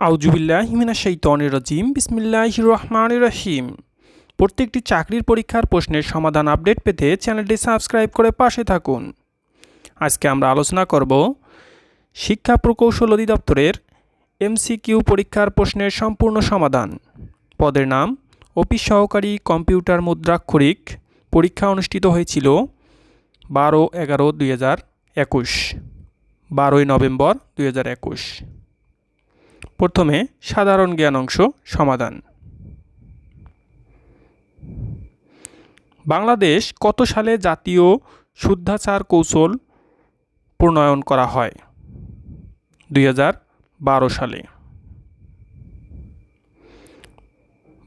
আউযুবিল্লাহি মিনাশ শাইতানির রাজিম বিসমিল্লাহির রহমানির রহিম। প্রত্যেকটি চাকরির পরীক্ষার প্রশ্নের সমাধান আপডেট পেতে চ্যানেলটি সাবস্ক্রাইব করে পাশে থাকুন। আজকে আমরা আলোচনা করব শিক্ষা প্রকৌশল অধিদপ্তরের এমসিকিউ পরীক্ষার প্রশ্নের সম্পূর্ণ সমাধান। পদের নাম অফিস সহকারী কম্পিউটার মুদ্রাক্ষরিক। পরীক্ষা অনুষ্ঠিত হয়েছিল 12/11/2021, 12ই নভেম্বর 2021। প্রথমে সাধারণ জ্ঞান অংশ সমাধান। বাংলাদেশ কত সালে জাতীয় শুদ্ধাচার কৌশল প্রণয়ন করা হয়? 2012 সালে।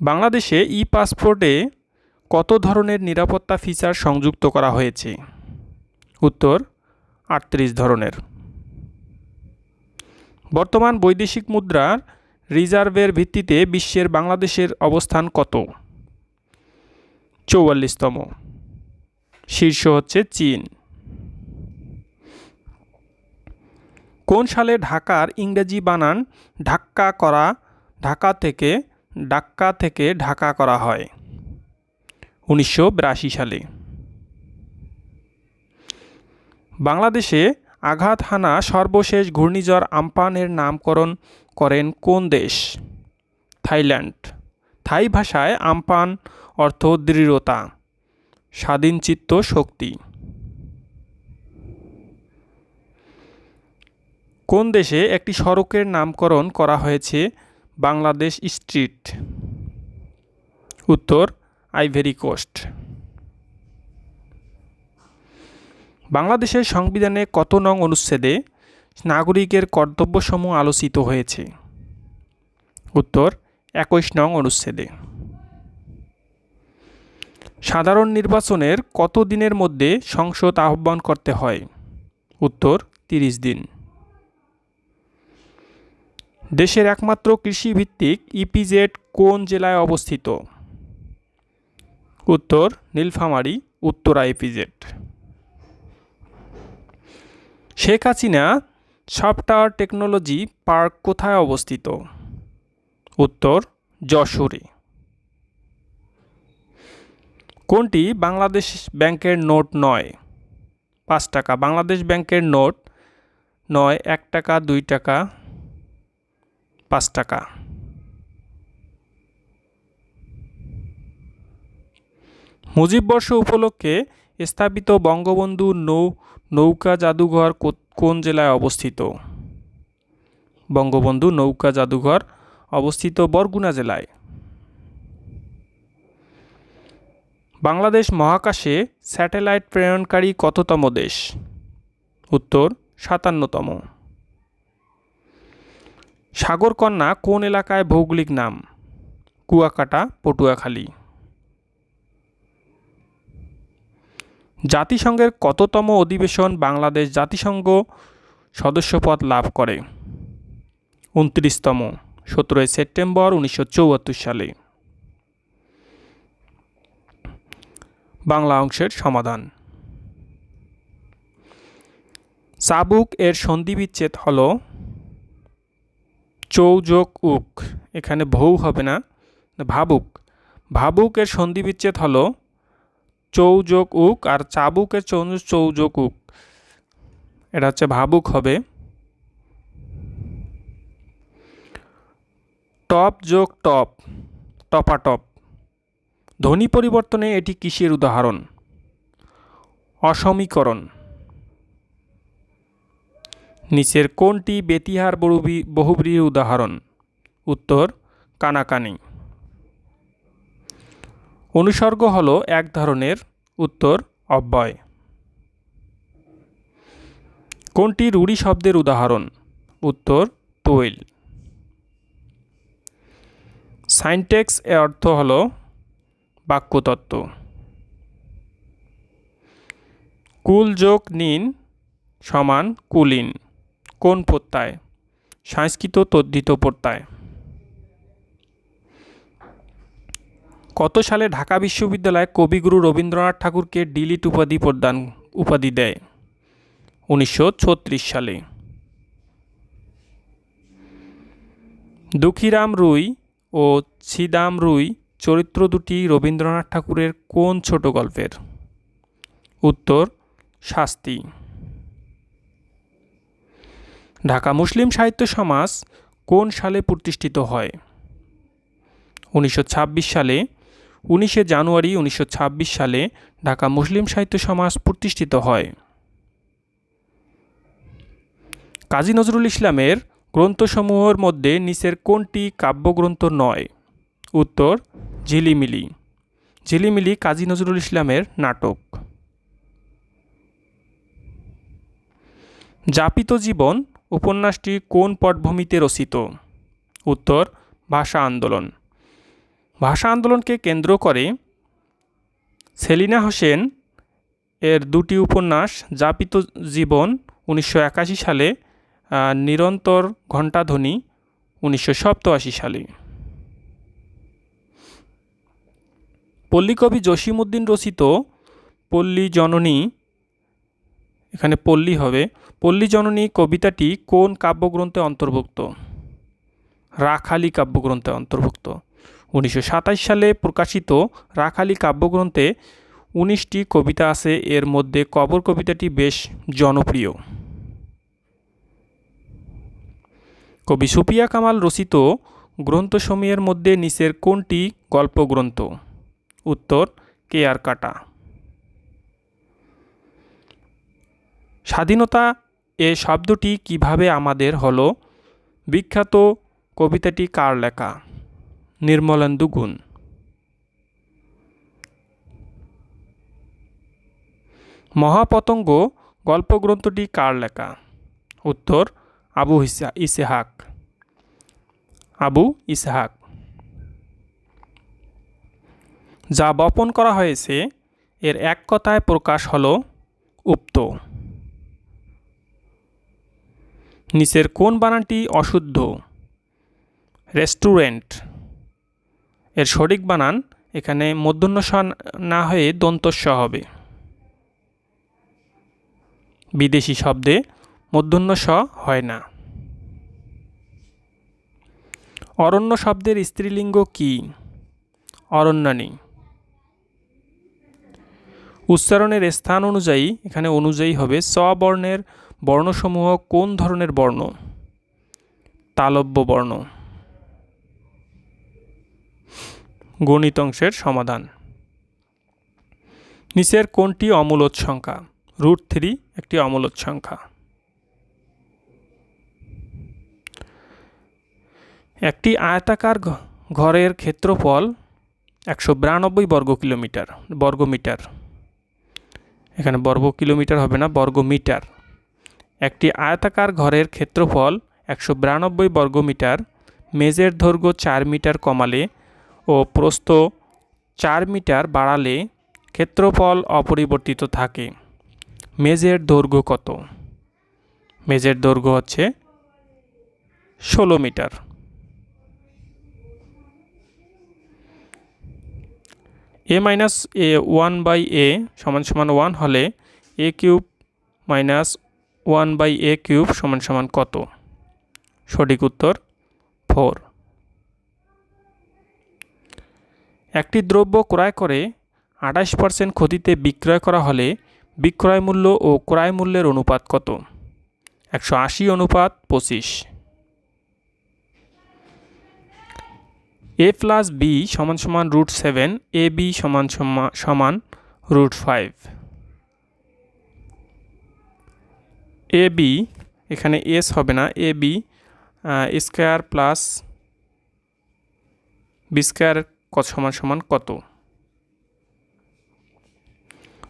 বাংলাদেশে ই পাসপোর্টে কত ধরনের নিরাপত্তা ফিচার সংযুক্ত করা হয়েছে? উত্তর 38 ধরনের। বর্তমান বৈদেশিক মুদ্রার রিজার্ভের ভিত্তিতে বিশ্বের বাংলাদেশের অবস্থান কত? 44তম। শীর্ষ হচ্ছে চীন। কোন সালে ঢাকার ইংরেজি বানান ঢাকা থেকে ঢাকা করা হয়? 1982 সালে। বাংলাদেশে আঘাত হানা সর্বশেষ ঘূর্ণিঝড় আম্পানের নামকরণ করেন কোন দেশ? থাইল্যান্ড। থাই ভাষায় আম্পান অর্থ দৃঢ়তা, স্বাধীনচিত্ত শক্তি। কোন দেশে একটি সড়কের নামকরণ করা হয়েছে বাংলাদেশ স্ট্রিট? উত্তর আইভরি কোস্ট। বাংলাদেশের সংবিধানে কত নং অনুচ্ছেদে নাগরিকের কর্তব্যসমূহ আলোচিত হয়েছে? উত্তর 21 নং অনুচ্ছেদে। সাধারণ নির্বাচনের কত দিনের মধ্যে সংসদ আহ্বান করতে হয়? উত্তর 30 দিন। দেশের একমাত্র কৃষিভিত্তিক ইপিজেড কোন জেলায় অবস্থিত? উত্তর Nilphamari Uttara EPZ. Sheikh Hasina software technology park কোথায় অবস্থিত? উত্তর যশোরে। কোনটি বাংলাদেশ ব্যাংকের নোট নয়? 5 টাকা। বাংলাদেশ ব্যাংকের নোট নয় 1 টাকা, 2 টাকা, 5 টাকা। মুজিববর্ষ উপলক্ষে স্থাপিত বঙ্গবন্ধু নৌকা জাদুঘর কোন জেলায় অবস্থিত? বঙ্গবন্ধু নৌকা জাদুঘর অবস্থিত বরগুনা জেলায়। বাংলাদেশ মহাকাশে স্যাটেলাইট প্রেরণকারী কততম দেশ? উত্তর 57তম। সাগরকন্যা কোন এলাকায় ভৌগোলিক নাম? কুয়াকাটা, পটুয়াখালী। জাতিসংঘের কততম অধিবেশন বাংলাদেশ জাতিসংঘ সদস্যপদ লাভ করে? 29তম, 17 সেপ্টেম্বর 1974 সালে। বাংলা অংশের সমাধান। চাবুক এর সন্ধিবিচ্ছেদ হল চৌযোগ উক। এখানে ভৌ হবে না, ভাবুক। ভাবুক এর সন্ধিবিচ্ছেদ হল চৌযোগ উক, আর চাবুকের চৌযোগ উক। এটা হচ্ছে ভাবুক হবে। টপ যোগ টপ, টপাটপ। ধ্বনি পরিবর্তনে এটি কিসের উদাহরণ? অসমীকরণ। নিচের কোনটি বেতিহার বহুব্রীহির উদাহরণ? উত্তর কানাকানি। অনুসর্গ হল এক ধরনের। উত্তর অব্যয়। কোনটি রুড়ি শব্দের উদাহরণ? উত্তর তৈল। সাইনট্যাক্স এর অর্থ হল বাক্যতত্ত্ব। কুল যোগ নিন সমান কুলীন কোন প্রত্যয়? সংস্কৃত তদ্ধিত প্রত্যয়। কত সালে ঢাকা বিশ্ববিদ্যালয় কবিগুরু রবীন্দ্রনাথ ঠাকুরকে ডিলিট উপাধি দেয়? 1936 সালে। দুঃখীরাম রুই ও ছিদাম রুই চরিত্র দুটি রবীন্দ্রনাথ ঠাকুরের কোন ছোট গল্পের? উত্তর শাস্তি। ঢাকা মুসলিম সাহিত্য সমাজ কোন সালে প্রতিষ্ঠিত হয়? 1926 সালে। 19শে জানুয়ারি 1926 সালে ঢাকা মুসলিম সাহিত্য সমাজ প্রতিষ্ঠিত হয়। কাজী নজরুল ইসলামের গ্রন্থসমূহের মধ্যে নিচের কোনটি কাব্যগ্রন্থ নয়? উত্তর ঝিলিমিলি। ঝিলিমিলি কাজী নজরুল ইসলামের নাটক। যাপিত জীবন উপন্যাসটি কোন পটভূমিতে রচিত? উত্তর ভাষা আন্দোলন। ভাষা আন্দোলনকে কেন্দ্র করে সেলিনা হোসেন এর দুটি উপন্যাস যাপিত জীবন 1981 সালে, নিরন্তর ঘণ্টাধ্বনি 1987 সালে। পল্লীকবি জসিমউদ্দিন রচিত পল্লী জননী, এখানে পল্লী হবে, পল্লী জননী কবিতাটি কোন কাব্যগ্রন্থে অন্তর্ভুক্ত? রাখালি কাব্যগ্রন্থে অন্তর্ভুক্ত। 1927 সালে প্রকাশিত রাখালি কাব্যগ্রন্থে 19টি কবিতা আছে, এর মধ্যে কবর কবিতাটি বেশ জনপ্রিয়। কবি সুফিয়া কামাল রচিত গ্রন্থসমূহের মধ্যে নিচের কোনটি গল্পগ্রন্থ? উত্তর কেয়ারকাটা। স্বাধীনতা এ শব্দটি কিভাবে আমাদের হলো বিখ্যাত কবিতাটি কার লেখা? নির্মলেন্দু গুণ। মহাপতঙ্গ গল্পগ্রন্থটি কার লেখা? উত্তর আবু ইসহাক। আবু ইসহাক। যা বপন করা হয়েছে এর এক কথায় প্রকাশ হলো উক্ত। নিচের কোন বানানটি অশুদ্ধ? রেস্টুরেন্ট। এর সঠিক বানান এখানে মূর্ধন্য ষ না হয়ে দন্ত স হবে। বিদেশি শব্দে মূর্ধন্য স হয় না। অরণ্য শব্দের স্ত্রীলিঙ্গ কি? অরণ্যানী। উচ্চারণের স্থান অনুযায়ী এখানে অনুযায়ী হবে স বর্ণের বর্ণসমূহ কোন ধরনের বর্ণ? তালব্য বর্ণ। গণিত অংশের সমাধান। নিচের কোনটি অমূলদ সংখ্যা? √3 একটি অমূলদ সংখ্যা। একটি আয়তাকার ঘরের ক্ষেত্রফল 192 বর্গমিটার। এখানে বর্গ কিলোমিটার হবে না, বর্গমিটার। একটি আয়তাকার ঘরের ক্ষেত্রফল 192 বর্গমিটার। মেঝের দৈর্ঘ্য 4 মিটার কমালে ও প্রস্থ 4 মিটার বাড়ালে ক্ষেত্রফল অপরিবর্তিত থাকে। মেঝের দৈর্ঘ্য কত? মেঝের দৈর্ঘ্য হচ্ছে 16 metre. a minus a 1/a সমান সমান 1 হলে a cube minus 1/a cube সমান সমান কত? সঠিক উত্তর 4। একটি দ্রব্য ক্রয় করে 28% ক্ষতিতে বিক্রয় করা হলে বিক্রয় মূল্য ও ক্রয় মূল্যের অনুপাত কত? 180:25। a প্লাস b সমান সমান √7, ab সমান সমান √5। ab এখানে s হবে না, ab square plus b square সমান সমান কত?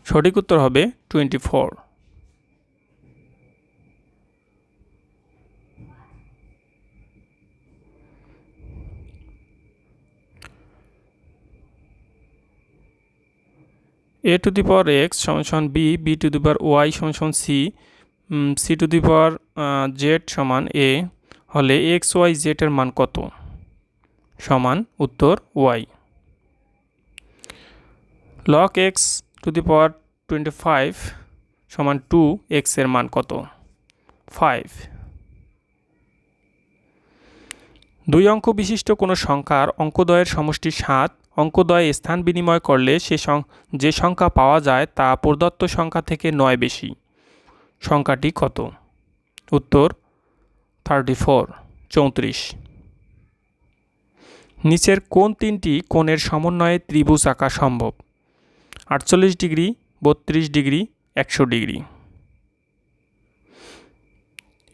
সঠিক উত্তর হবে 24। a two the power x সমান সমান b, b two the power y সমান সমান c, c two the power z সমান a হলে x y z এর মান কত? সমান উত্তর y। log x to the power 25 সমান 2, x এর মান কত? 5। দুই অঙ্ক বিশিষ্ট কোনো সংখ্যার অঙ্কদ্বয়ের সমষ্টি 7 অঙ্কদ্বয়ে স্থান বিনিময় করলে যে সংখ্যা পাওয়া যায় তা প্রদত্ত সংখ্যা থেকে 9 বেশি। সংখ্যাটি কত? উত্তর 34 34। নিচের কোন তিনটি কোণের সমন্বয়ে ত্রিভুজ আঁকা সম্ভব? 48 degree, 32 degree, 100 degree.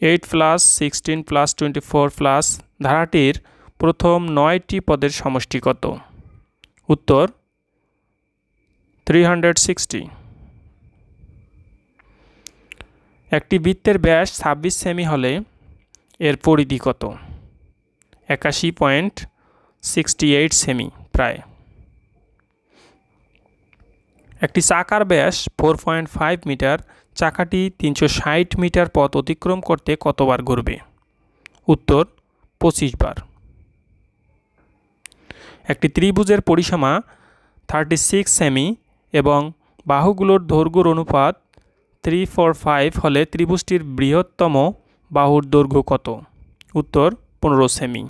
8 plus 16 plus 24 plus ধারাটির প্রথম 9টি পদের সমষ্টি কত? উত্তর 360। একটি বৃত্তের ব্যাস 26 সেমি হলে এর পরিধি কত? 81.68 সেমি প্রায়। একটি চাকার ব্যাস 4.5 মিটার, চাকাটি 360 মিটার পথ অতিক্রম করতে কতবার ঘুরবে? উত্তর 25 বার। একটি ত্রিভুজের পরিসীমা 36 সেমি এবং বাহুগুলোর দৈর্ঘ্যের অনুপাত 345 হলে ত্রিভুজটির বৃহত্তম বাহুর দৈর্ঘ্য কত? উত্তর 15 সেমি।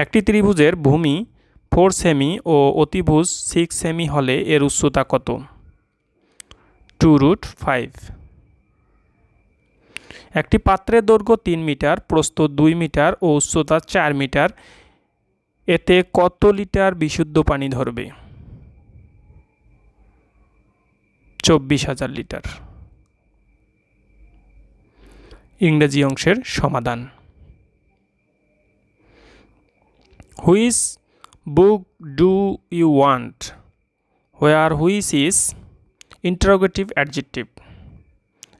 একটি ত্রিভুজের ভূমি 4 সেমি ও অতিভুজ 6 সেমি হলে এর উচ্চতা কত? 2√5। একটি পাত্রের দৈর্ঘ্য 3 মিটার, প্রস্থ 2 মিটার ও উচ্চতা 4 মিটার, এতে কত লিটার বিশুদ্ধ পানি ধরবে? 24,000 লিটার। ইংরেজি অংশের সমাধান। Which book do you want? Where which is interrogative adjective.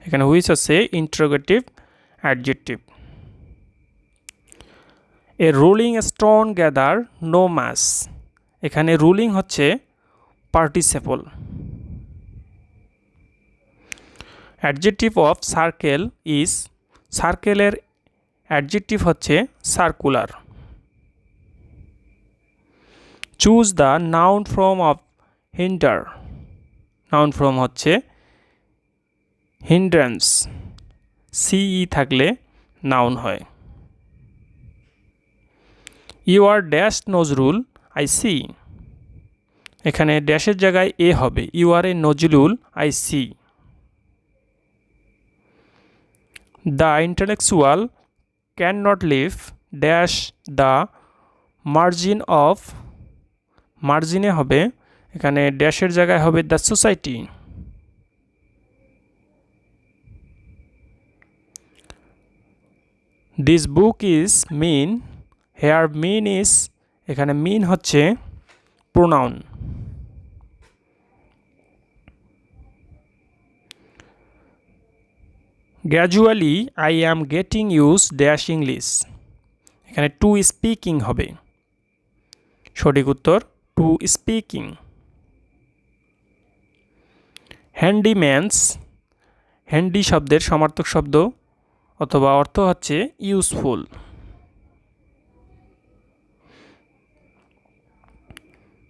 এখানে হুইচ হচ্ছে interrogative adjective. A rolling stone gather no moss. এখানে রুলিং হচ্ছে participle. Adjective of circle is, সার্কেলের অ্যাডজেক্টিভ হচ্ছে circular. Choose the noun form of hinder. Noun form হচ্ছে hindrance, C E থাকলে noun হয়। You are dash Nazrul I see. এখানে ড্যাশের জায়গায় এ হবে, you are a Nazrul I see. The intellectual can not live dash the margin of, মার্জিনে হবে, এখানে ড্যাশের জায়গায় হবে the society. This book is mine, here mine is, এখানে মিন হচ্ছে pronoun. Gradually I am getting use dash English. এখানে to speaking হবে, সঠিক উত্তর টু স্পিকিং। হ্যান্ডিম্যানস, হ্যান্ডি শব্দের সমার্থক শব্দ অথবা অর্থ হচ্ছে useful.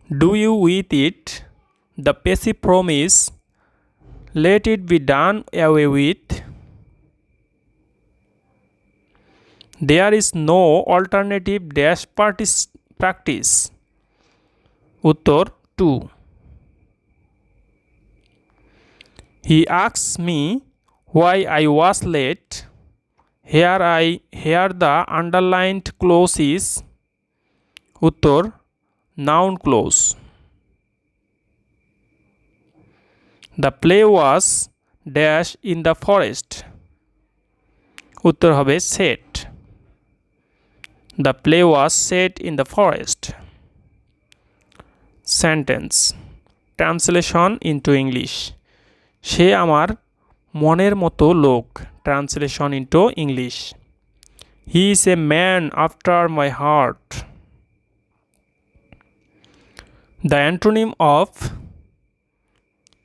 Do you with it, the passive form is let it be done away with. There is no alternative dash practice. উত্তর two. He asks me why I was late, here the underlined clause is. উত্তর noun clause. The play was dash in the forest. উত্তর হবে set. The play was set in the forest. Sentence translation into English. সে আমার মনের মতো লোক, translation into English. He is a man after my heart. The antonym of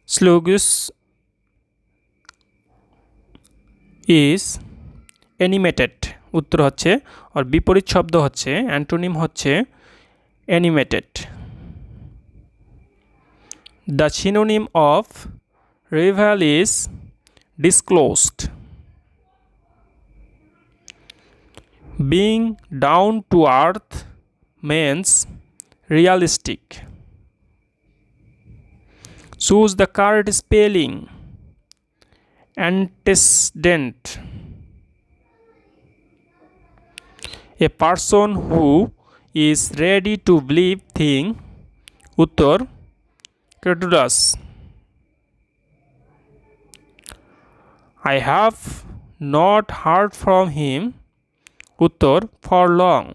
sluggish is animated. উত্তর হচ্ছে, আর বিপরীত শব্দ হচ্ছে, অ্যান্টোনিম হচ্ছে animated. The synonym of rival is disclosed. Being down to earth means realistic. Choose the correct spelling. Antecedent. A person who is ready to believe thing. Uttor credulous. I have not heard from him. Uttor for long.